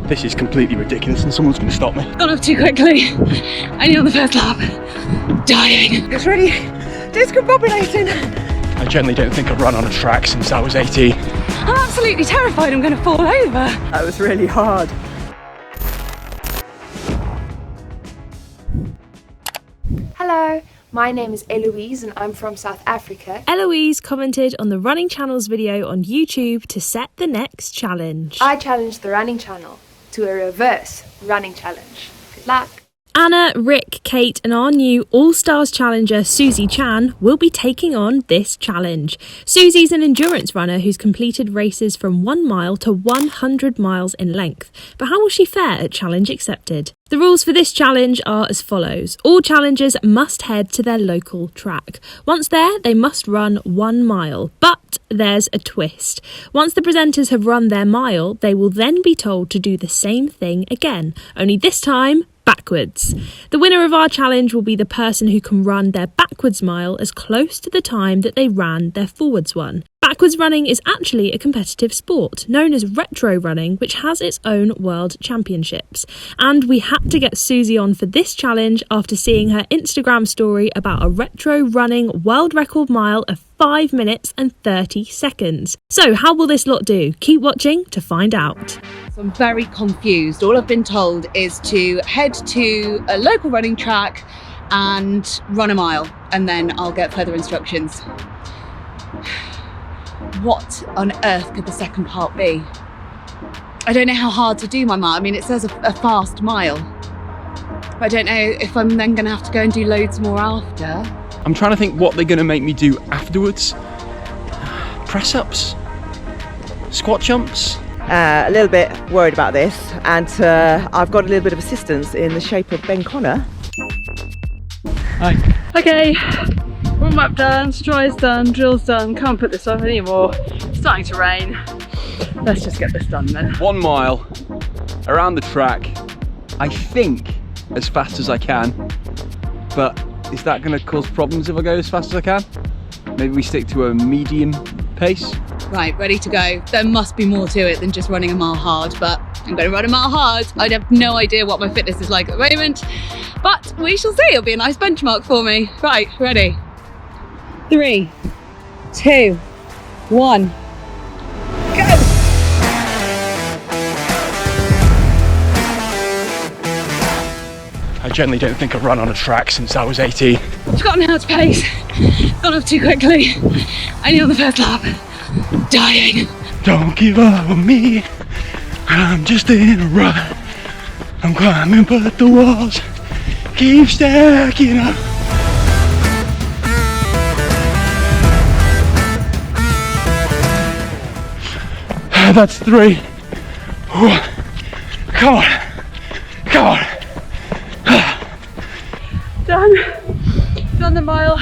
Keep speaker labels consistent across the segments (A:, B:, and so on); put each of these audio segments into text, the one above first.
A: This is completely ridiculous and someone's going to stop me.
B: Gone off too quickly. Only on the first lap. Dying.
C: It's really discombobulating.
A: I generally don't think I've run on a track since I was 18.
B: I'm absolutely terrified I'm going to fall over.
C: That was really hard.
D: Hello, my name is Eloise and I'm from South Africa.
E: Eloise commented on the Running Channel's video on YouTube to set the next challenge.
D: I challenged the Running Channel to a reverse running challenge. Good luck.
E: Anna, Rick, Kate and our new All-Stars challenger Susie Chan will be taking on this challenge. Susie's an endurance runner who's completed races from 1 mile to 100 miles in length. But how will she fare at Challenge Accepted? The rules for this challenge are as follows. All challengers must head to their local track. Once there, they must run 1 mile. But there's a twist. Once the presenters have run their mile, they will then be told to do the same thing again, only this time backwards. The winner of our challenge will be the person who can run their backwards mile as close to the time that they ran their forwards one. Backwards running is actually a competitive sport known as retro running, which has its own world championships. And we had to get Susie on for this challenge after seeing her Instagram story about a retro running world record mile of 5 minutes and 30 seconds. So how will this lot do? Keep watching to find out.
B: So I'm very confused. All I've been told is to head to a local running track and run a mile, and then I'll get further instructions. What on earth could the second part be? I don't know how hard to do my mile. I mean, it says a fast mile. I don't know if I'm then going to have to go and do loads more after.
A: I'm trying to think what they're going to make me do afterwards. Press-ups? Squat jumps?
C: A little bit worried about this, and I've got a little bit of assistance in the shape of Ben Connor.
A: Hi.
F: Okay, warm up done, stride's done, drill's done, can't put this on anymore. It's starting to rain. Let's just get this done then.
A: 1 mile around the track, I think as fast as I can, but is that going to cause problems if I go as fast as I can? Maybe we stick to a medium pace.
B: Right, ready to go. There must be more to it than just running a mile hard, but I'm going to run a mile hard. I have no idea what my fitness is like at the moment, but we shall see. It'll be a nice benchmark for me. Right, ready. 3, 2, 1, go!
A: I generally don't think I've run on a track since I was 18.
B: Forgotten how to pace. Gone off too quickly. Only on the first lap. Dying.
A: Don't give up on me. I'm just in a rut. I'm climbing but the walls keep stacking up. That's 3. Come on. Come on.
F: Done the mile.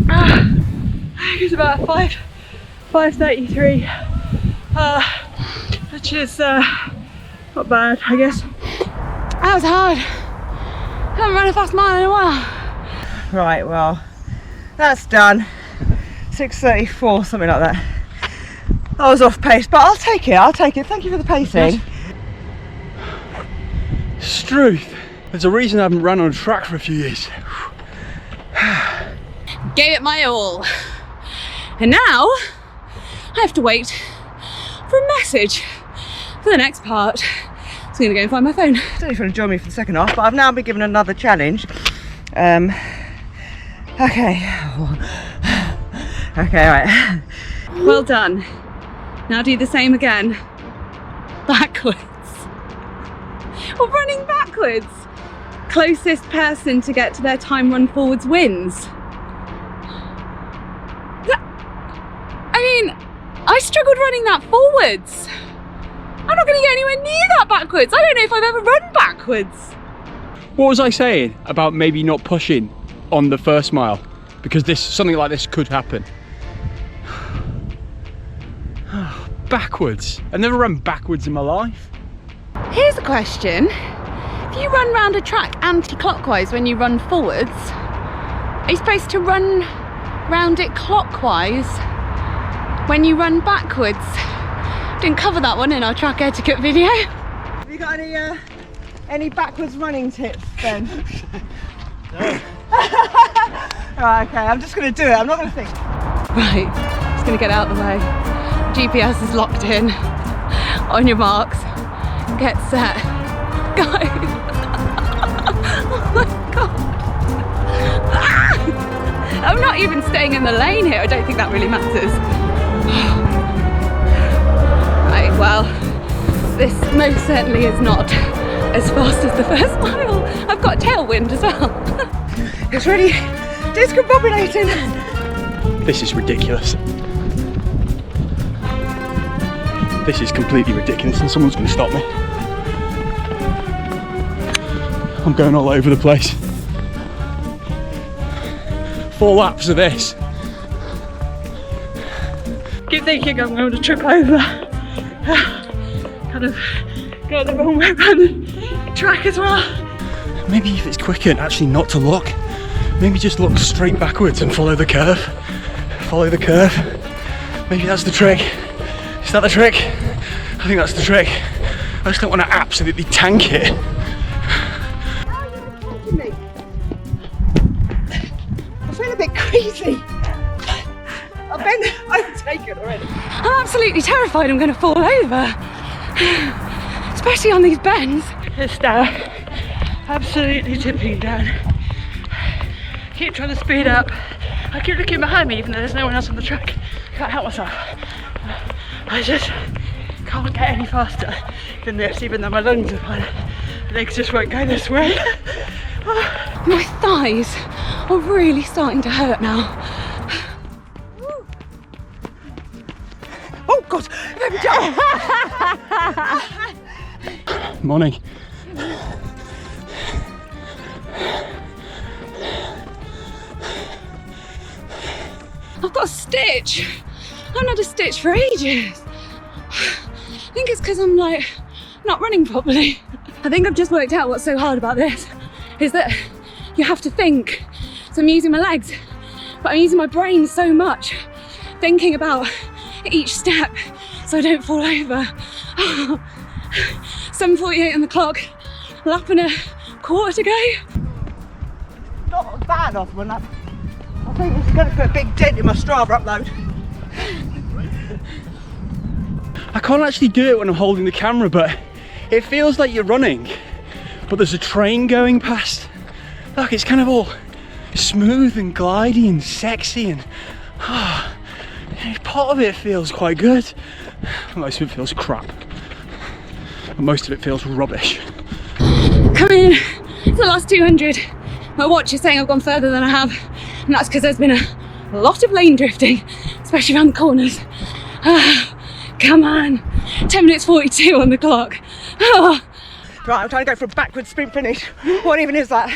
F: I think it's about 5:33, which is not bad, I guess.
B: That was hard. I haven't run a fast mile in a while.
C: Right, well, that's done. 6:34, something like that. I was off pace, but I'll take it. Thank you for the pacing.
A: Struth. There's a reason I haven't run on a track for a few years.
B: Gave it my all. And now I have to wait for a message for the next part. So I'm going to go and find my phone.
C: I don't know if you want to join me for the second half, but I've now been given another challenge. Okay. Okay, right.
B: Well done. Now do the same again. Backwards. Or running backwards. Closest person to get to their time run forwards wins. I mean, I struggled running that forwards. I'm not going to get anywhere near that backwards. I don't know if I've ever run backwards.
A: What was I saying about maybe not pushing on the first mile? Because something like this could happen. Backwards. I've never run backwards in my life.
B: Here's a question. If you run round a track anti-clockwise when you run forwards, are you supposed to run round it clockwise when you run backwards? Didn't cover that one in our track etiquette video.
C: Have you got any backwards running tips, Ben?
A: No.
C: Right, okay, I'm just going to do it. I'm not going to think.
B: Right, just gonna get out of the way. GPS is locked in. On your marks, get set, go. Oh my God. Ah! I'm not even staying in the lane here. I don't think that really matters. Right, well, this most certainly is not as fast as the first mile. I've got tailwind as well.
C: It's really discombobulating.
A: This is ridiculous. This is completely ridiculous and someone's going to stop me. I'm going all over the place. 4 laps of this.
F: Keep thinking I'm going to trip over. Kind of go the wrong way around the track as well.
A: Maybe if it's quicker, actually not to look. Maybe just look straight backwards and follow the curve. Follow the curve. Maybe that's the trick. Is that the trick? I think that's the trick. I just don't want to absolutely tank it.
C: I feel a bit crazy. I've been overtaken already.
B: I'm absolutely terrified I'm going to fall over. Especially on these bends.
F: It's down. Absolutely tipping down. Keep trying to speed up. I keep looking behind me even though there's no one else on the track. Can't help myself. I just can't get any faster than this, even though my lungs are fine. My legs just won't go this way.
B: My thighs are really starting to hurt now.
C: Oh God!
A: Morning.
B: I've got a stitch. I haven't had a stitch for ages. I think it's because I'm like not running properly. I think I've just worked out what's so hard about this is that you have to think. So I'm using my legs, but I'm using my brain so much, thinking about each step so I don't fall over. 7:48 on the clock, lap and a quarter to go.
C: Not bad off one lap. I think it's going to put a big dent in my Strava upload.
A: I can't actually do it when I'm holding the camera, but it feels like you're running, but there's a train going past. Look, it's kind of all smooth and glidey and sexy, and part of it feels quite good. Most of it feels crap. And most of it feels rubbish.
B: Coming in to the last 200. My watch is saying I've gone further than I have, and that's because there's been a lot of lane drifting, especially around the corners. Come on, 10 minutes 42 on the clock.
C: Right, I'm trying to go for a backward sprint finish. What even is that?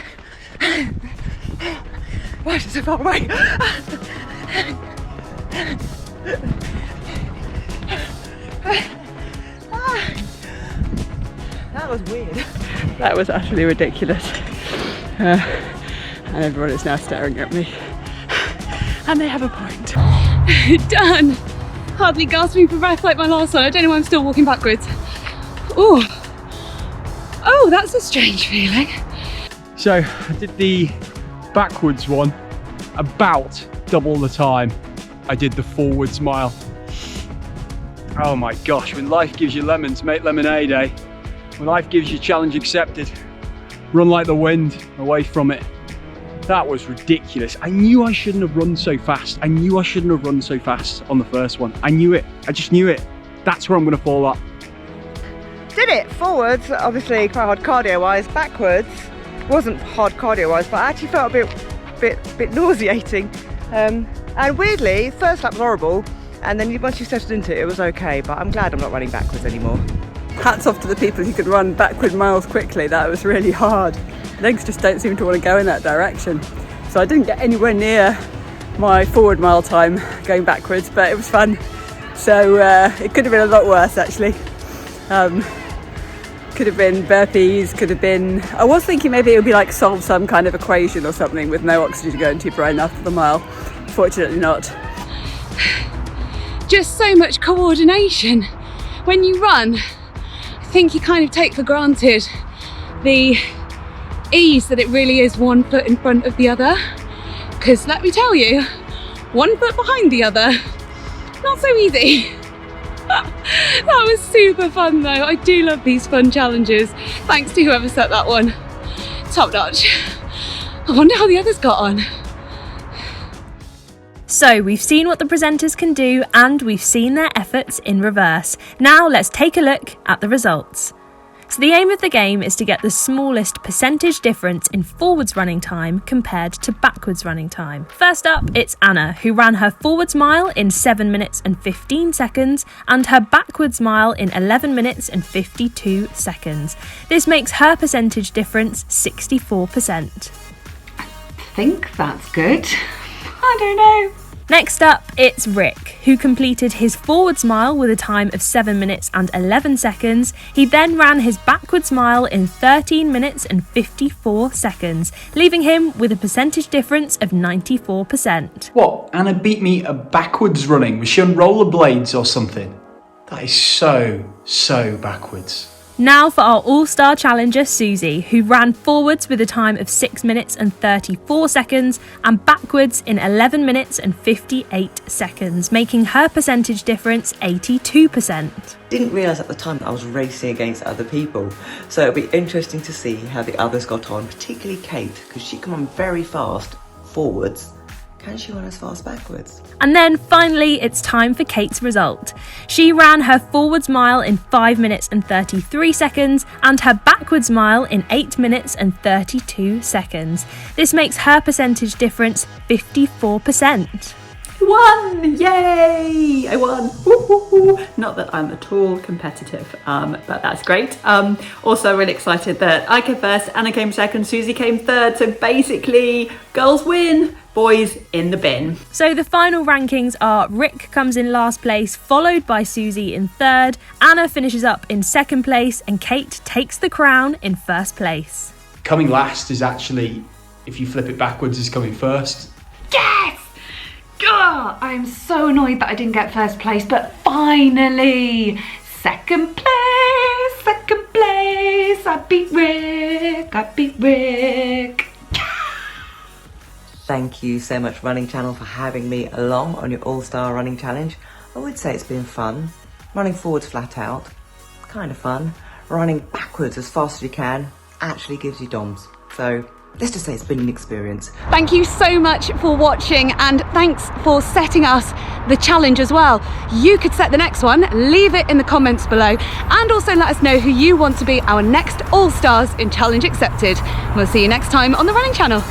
C: Why is it so far away? That was weird.
F: That was utterly ridiculous. And everyone is now staring at me. And they have a point.
B: Done. Hardly gasping for breath like my last one. I don't know why I'm still walking backwards. Ooh. Oh, that's a strange feeling.
A: So I did the backwards one about double the time I did the forwards mile. Oh my gosh, when life gives you lemons, make lemonade, eh? When life gives you challenge accepted, run like the wind, away from it. That was ridiculous. I knew I shouldn't have run so fast. I knew I shouldn't have run so fast on the first one. I knew it. I just knew it. That's where I'm going to fall up.
C: Did it forwards, obviously quite hard cardio wise. Backwards wasn't hard cardio wise, but I actually felt a bit nauseating. And weirdly, first lap was horrible, and then once you settled into it, it was okay. But I'm glad I'm not running backwards anymore.
F: Hats off to the people who could run backward miles quickly. That was really hard. Legs just don't seem to want to go in that direction. So I didn't get anywhere near my forward mile time going backwards, but it was fun. So it could have been a lot worse actually. Could have been burpees, could have been... I was thinking maybe it would be like solve some kind of equation or something with no oxygen going to your brain after the mile. Fortunately not.
B: Just so much coordination when you run, I think you kind of take for granted the ease that it really is one foot in front of the other. Because let me tell you, one foot behind the other, not so easy. That was super fun though. I do love these fun challenges. Thanks to whoever set that one. Top notch. I wonder how the others got on.
E: So we've seen what the presenters can do and we've seen their efforts in reverse. Now let's take a look at the results. So the aim of the game is to get the smallest percentage difference in forwards running time compared to backwards running time. First up, it's Anna, who ran her forwards mile in 7 minutes and 15 seconds and her backwards mile in 11 minutes and 52 seconds. This makes her percentage difference 64%.
G: I think that's good. I don't know.
E: Next up, it's Rick, who completed his forwards mile with a time of 7 minutes and 11 seconds. He then ran his backwards mile in 13 minutes and 54 seconds, leaving him with a percentage difference of 94%.
A: What? Anna beat me at backwards running? Was she on rollerblades or something? That is so backwards.
E: Now for our all-star challenger Susie, who ran forwards with a time of 6 minutes and 34 seconds and backwards in 11 minutes and 58 seconds, making her percentage difference 82%.
H: Didn't realise at the time that I was racing against other people, so it'll be interesting to see how the others got on, particularly Kate, because she come on very fast forwards. Can she run as fast backwards?
E: And then finally, it's time for Kate's result. She ran her forwards mile in 5 minutes and 33 seconds and her backwards mile in 8 minutes and 32 seconds. This makes her percentage difference 54%.
G: Won! Yay! I won! Woo-hoo-hoo. Not that I'm at all competitive, but that's great. Also really excited that I came first, Anna came second, Susie came third. So basically, girls win, boys in the bin.
E: So the final rankings are Rick comes in last place, followed by Susie in third, Anna finishes up in second place, and Kate takes the crown in first place.
A: Coming last is actually, if you flip it backwards, is coming first.
G: Yes! Ugh, I'm so annoyed that I didn't get first place, but finally, second place, I beat Rick.
H: Thank you so much, Running Channel, for having me along on your All-Star Running Challenge. I would say it's been fun. Running forwards flat out, kind of fun. Running backwards as fast as you can actually gives you DOMs. So let's just say it's been an experience.
B: Thank you so much for watching, and thanks for setting us the challenge as well. You could set the next one, leave it in the comments below, and also let us know who you want to be our next All-Stars in Challenge Accepted. We'll see you next time on the Running Channel.